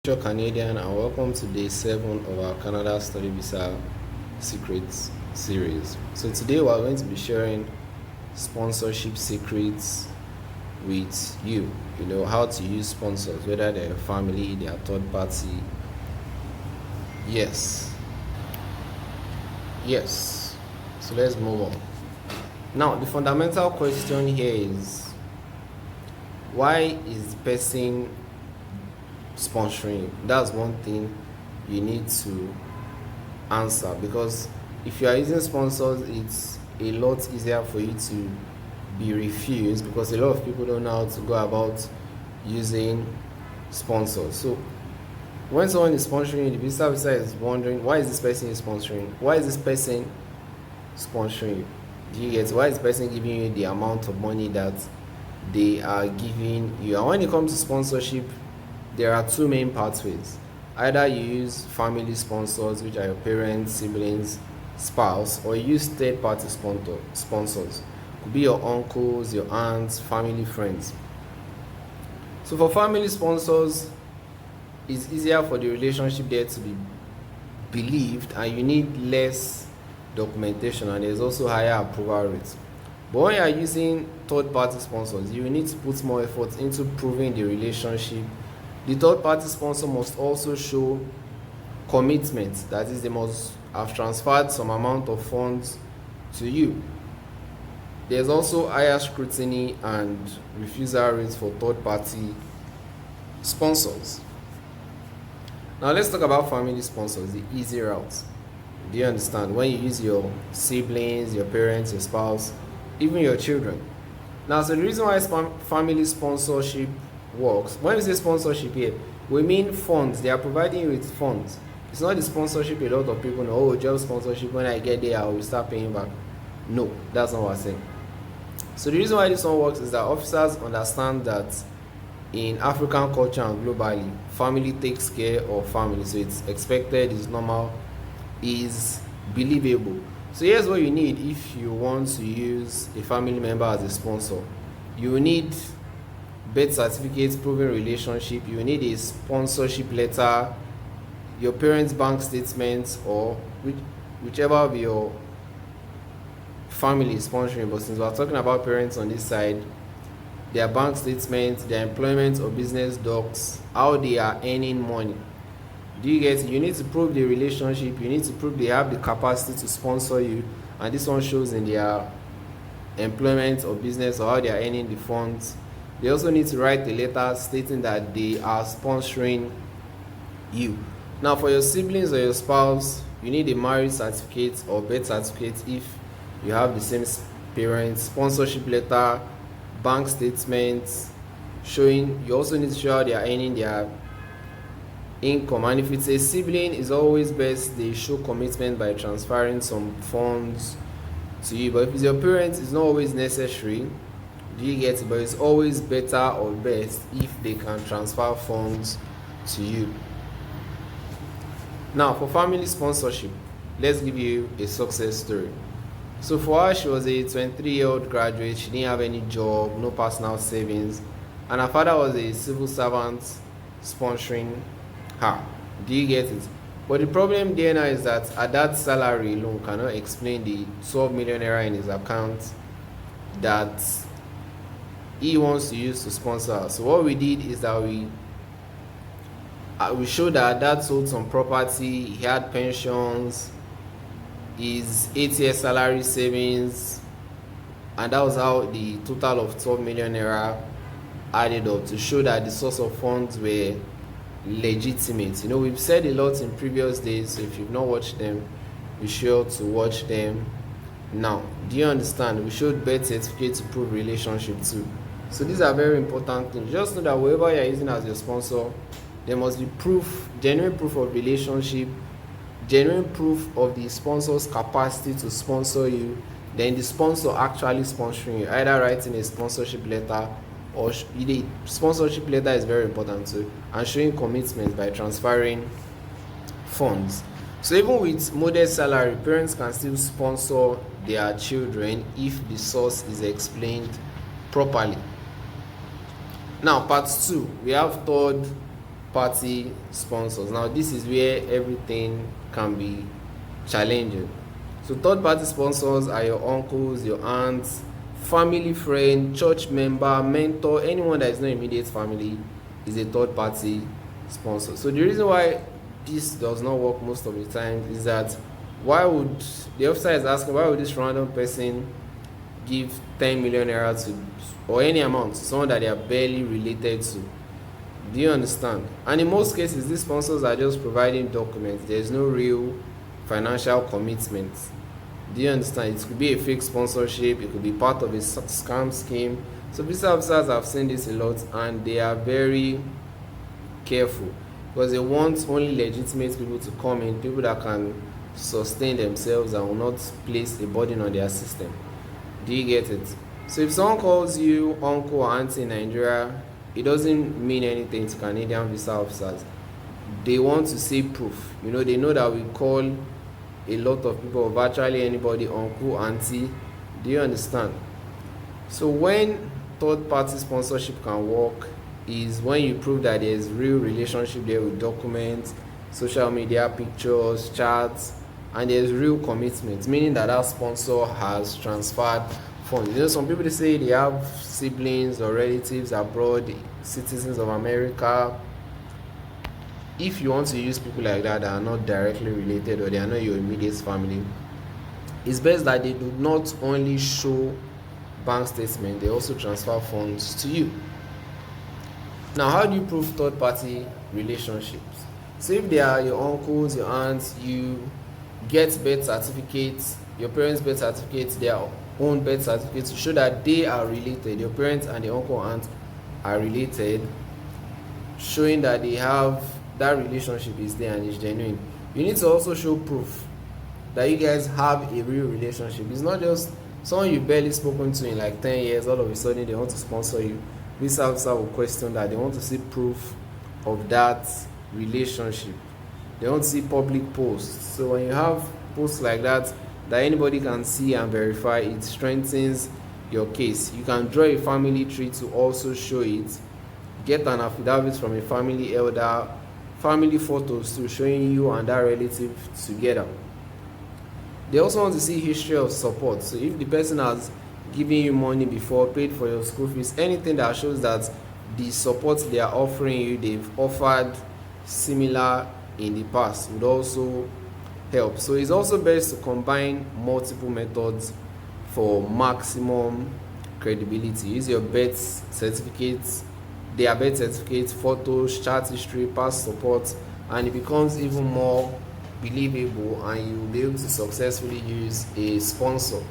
Canadian, and welcome to day 7 of our Canada Study Visa Secrets series. So today we are going to be sharing sponsorship secrets with you. You know how to use sponsors, whether they're family, they're third party. Yes. So let's move on. Now the fundamental question here is, why is the person sponsoring you? That's one thing you need to answer, because if you are using sponsors, it's a lot easier for you to be refused, because a lot of people don't know how to go about using sponsors. So when someone is sponsoring you, the visa officer is wondering, why is this person sponsoring? Why is this person sponsoring you? Do you get? Why is this person giving you the amount of money that they are giving you? And when it comes to sponsorship, there are two main pathways. Either you use family sponsors, which are your parents, siblings, spouse, or you use third-party sponsors. Could be your uncles, your aunts, family, friends. So for family sponsors, it's easier for the relationship there to be believed, and you need less documentation, and there's also higher approval rates. But when you are using third-party sponsors, you need to put more effort into proving the relationship. The third-party sponsor must also show commitment, that is, they must have transferred some amount of funds to you. There's also higher scrutiny and refusal rates for third-party sponsors. Now let's talk about family sponsors, the easy route. Do you understand? When you use your siblings, your parents, your spouse, even your children. Now, so the reason why family sponsorship works, when we say sponsorship here, we mean funds. They are providing you with funds. It's not the sponsorship a lot of people know, oh, just sponsorship, when I get there I will start paying back. No, that's not what I'm saying. So the reason why this one works is that officers understand that in African culture and globally, family takes care of family, so it's expected, it's normal, is believable. So here's what you need if you want to use a family member as a sponsor. You need birth certificates proving relationship, you need a sponsorship letter, your parents' bank statements, or whichever of your family is sponsoring. But since we're talking about parents on this side, their bank statements, their employment or business docs, how they are earning money. Do you get it? You need to prove the relationship, you need to prove they have the capacity to sponsor you, and this one shows in their employment or business or how they are earning the funds. They also need to write a letter stating that they are sponsoring you. Now for your siblings or your spouse, you need a marriage certificate or birth certificate if you have the same parents, sponsorship letter, bank statements showing. You also need to show how they are earning their income, and if it's a sibling, it's always best they show commitment by transferring some funds to you. But if it's your parents, it's not always necessary. Do you get it? But it's always better or best if they can transfer funds to you. Now for family sponsorship, let's give you a success story. So for her, she was a 23-year-old graduate. She didn't have any job, no personal savings, and her father was a civil servant sponsoring her. Do you get it? But the problem there now is that at that salary alone cannot explain the 12 million naira in his account that he wants to use to sponsor her. So what we did is that we showed that dad sold some property, he had pensions, his 8-year salary savings, and that was how the total of 12 million naira added up, to show that the source of funds were legitimate. You know, we've said a lot in previous days, so if you've not watched them, be sure to watch them now. Do you understand? We showed birth certificate to prove relationship too. So these are very important things. Just know that whoever you're using as your sponsor, there must be proof, genuine proof of relationship, genuine proof of the sponsor's capacity to sponsor you, then the sponsor actually sponsoring you, either writing a sponsorship letter, or the sponsorship letter is very important too, and showing commitment by transferring funds. So even with modest salary, parents can still sponsor their children if the source is explained properly. Now part 2, we have third party sponsors. Now this is where everything can be challenging. So third party sponsors are your uncles, your aunts, family friend, church member, mentor, anyone that is not immediate family is a third party sponsor. So the reason why this does not work most of the time is that why would the officer is asking, why would this random person give 10 million naira to, or any amount, to someone that they are barely related to? Do you understand? And in most cases these sponsors are just providing documents. There's no real financial commitment. Do you understand? It could be a fake sponsorship, it could be part of a scam scheme. So police officers have seen this a lot and they are very careful because they want only legitimate people to come in, people that can sustain themselves and will not place a burden on their system. Do you get it? So if someone calls you uncle or auntie in Nigeria, it doesn't mean anything to Canadian visa officers. They want to see proof. They know that we call a lot of people, virtually anybody, uncle, auntie. Do you understand? So when third party sponsorship can work is when you prove that there is real relationship there with documents, social media pictures, chats, and there's real commitment, meaning that that sponsor has transferred funds. Some people, they say they have siblings or relatives abroad, citizens of America. If you want to use people like that are not directly related or they are not your immediate family, it's best that they do not only show bank statement, they also transfer funds to you. Now, how do you prove third party relationships? So if they are your uncles, your aunts, you get birth certificates, your parents' birth certificates, their own birth certificates to show that they are related. Your parents and the uncle and aunt are related, showing that they have that relationship is there and is genuine. You need to also show proof that you guys have a real relationship. It's not just someone you've barely spoken to in like 10 years, all of a sudden they want to sponsor you. This officer will question that. They want to see proof of that relationship. They want to see public posts. So when you have posts like that anybody can see and verify, it strengthens your case. You can draw a family tree to also show it. Get an affidavit from a family elder, family photos to showing you and that relative together. They also want to see history of support. So if the person has given you money before, paid for your school fees, anything that shows that the support they are offering you, they've offered similar in the past, would also help. So it's also best to combine multiple methods for maximum credibility. Use your birth certificates, their birth certificates, photos, chat history, past support, and it becomes even more believable and you'll be able to successfully use a sponsor.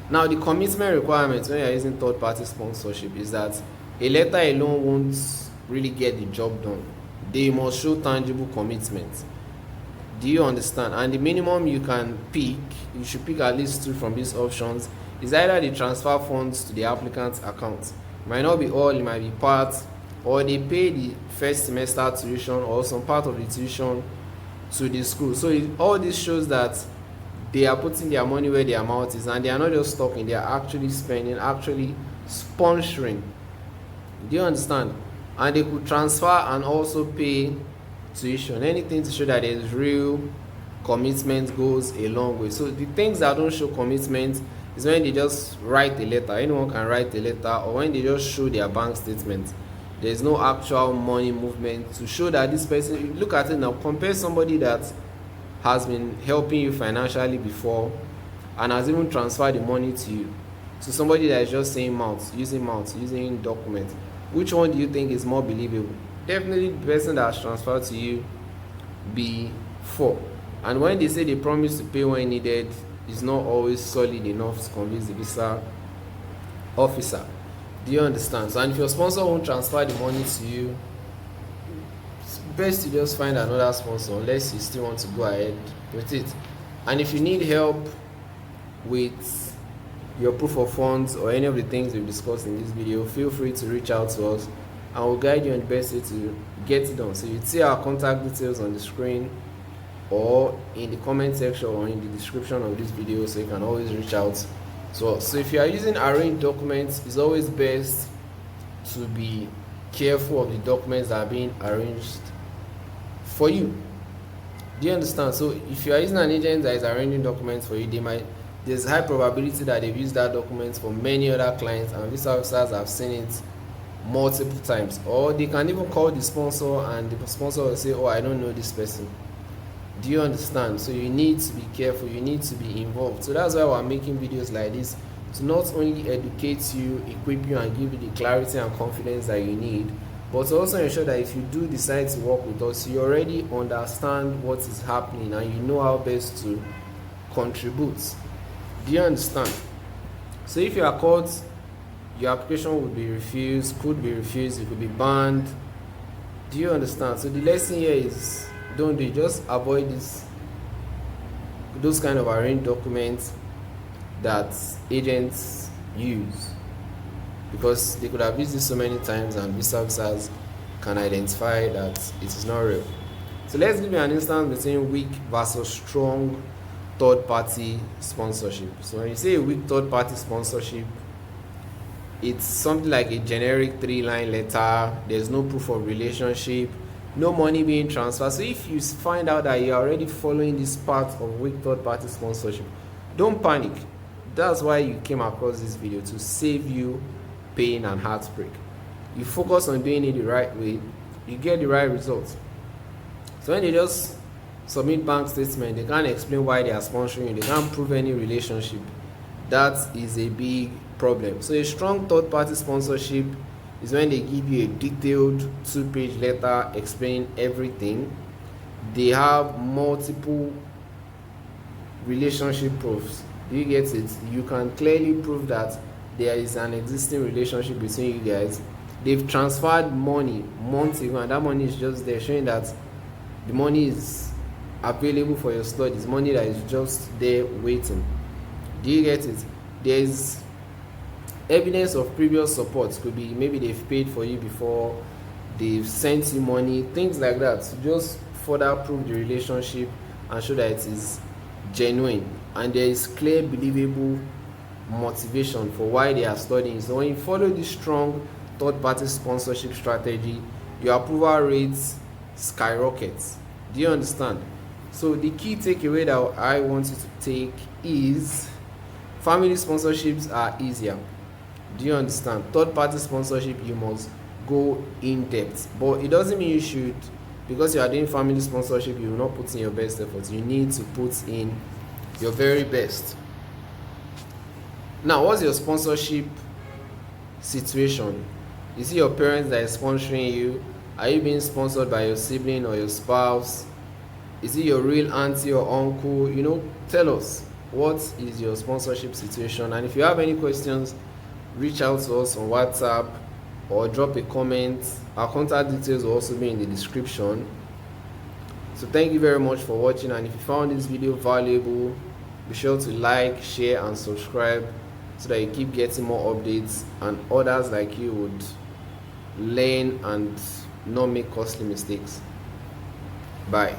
Now, the commitment requirements when you're using third party sponsorship is that a letter alone won't really get the job done. They must show tangible commitment. Do you understand? And the minimum you can pick, you should pick at least 2 from these options, is either they transfer funds to the applicant's account. It might not be all, it might be part, or they pay the first semester tuition or some part of the tuition to the school. So all this shows that they are putting their money where their mouth is and they are not just talking, they are actually spending, actually sponsoring. Do you understand? And they could transfer and also pay tuition. Anything to show that there is real commitment goes a long way. So the things that don't show commitment is when they just write a letter. Anyone can write a letter, or when they just show their bank statement. There is no actual money movement to show that this person, look at it now, compare somebody that has been helping you financially before and has even transferred the money to you, to somebody that is just saying using documents. Which one do you think is more believable? Definitely the person that has transferred to you before. And when they say they promise to pay when needed, it's not always solid enough to convince the visa officer. Do you understand? So, and if your sponsor won't transfer the money to you, it's best to just find another sponsor unless you still want to go ahead with it. And if you need help with your proof of funds or any of the things we've discussed in this video, feel free to reach out to us and we'll guide you on the best way to get it done. So you see our contact details on the screen or in the comment section or in the description of this video, so you can always reach out to us. So if you are using arranged documents, it's always best to be careful of the documents that are being arranged for you. Do you understand? So if you are using an agent that is arranging documents for you, there's high probability that they've used that document for many other clients, and visa officers have seen it multiple times. Or they can even call the sponsor, and the sponsor will say, oh, I don't know this person. Do you understand? So you need to be careful, you need to be involved. So that's why we're making videos like this, to not only educate you, equip you, and give you the clarity and confidence that you need, but to also ensure that if you do decide to work with us, you already understand what is happening and you know how best to contribute. Do you understand? So if you are caught, your application would be refused, could be refused, it could be banned. Do you understand? So the lesson here is, don't do it. Just avoid those kind of arranged documents that agents use, because they could have used this so many times and visa officers can identify that it is not real. So let's give you an instance between weak versus strong third-party sponsorship. So when you say a weak third-party sponsorship, it's something like a generic 3-line letter, there's no proof of relationship, no money being transferred. So if you find out that you're already following this path of weak third-party sponsorship, don't panic. That's why you came across this video, to save you pain and heartbreak. You focus on doing it the right way, you get the right results. So when they just submit bank statement, they can't explain why they are sponsoring you, they can't prove any relationship. That is a big problem. So a strong third-party sponsorship is when they give you a detailed 2-page letter explaining everything. They have multiple relationship proofs. Do you get it? You can clearly prove that there is an existing relationship between you guys. They've transferred money months ago, and that money is just there, showing that the money is available for your studies, money that is just there waiting. Do you get it? There's evidence of previous support. Could be maybe they've paid for you before, they've sent you money, things like that, to just further prove the relationship and show that it is genuine, and there is clear, believable motivation for why they are studying. So when you follow this strong third-party sponsorship strategy, your approval rates skyrockets. Do you understand? So the key takeaway that I want you to take is, family sponsorships are easier. Do you understand? Third-party sponsorship, you must go in depth, but it doesn't mean you should, because you are doing family sponsorship, you will not put in your best efforts. You need to put in your very best. Now, what's your sponsorship situation? Is it your parents that is sponsoring you? Are you being sponsored by your sibling or your spouse? Is it your real auntie or uncle? Tell us, what is your sponsorship situation? And if you have any questions, reach out to us on WhatsApp or drop a comment. Our contact details will also be in the description. So thank you very much for watching, and if you found this video valuable, be sure to like, share and subscribe, so that you keep getting more updates and others like you would learn and not make costly mistakes. Bye.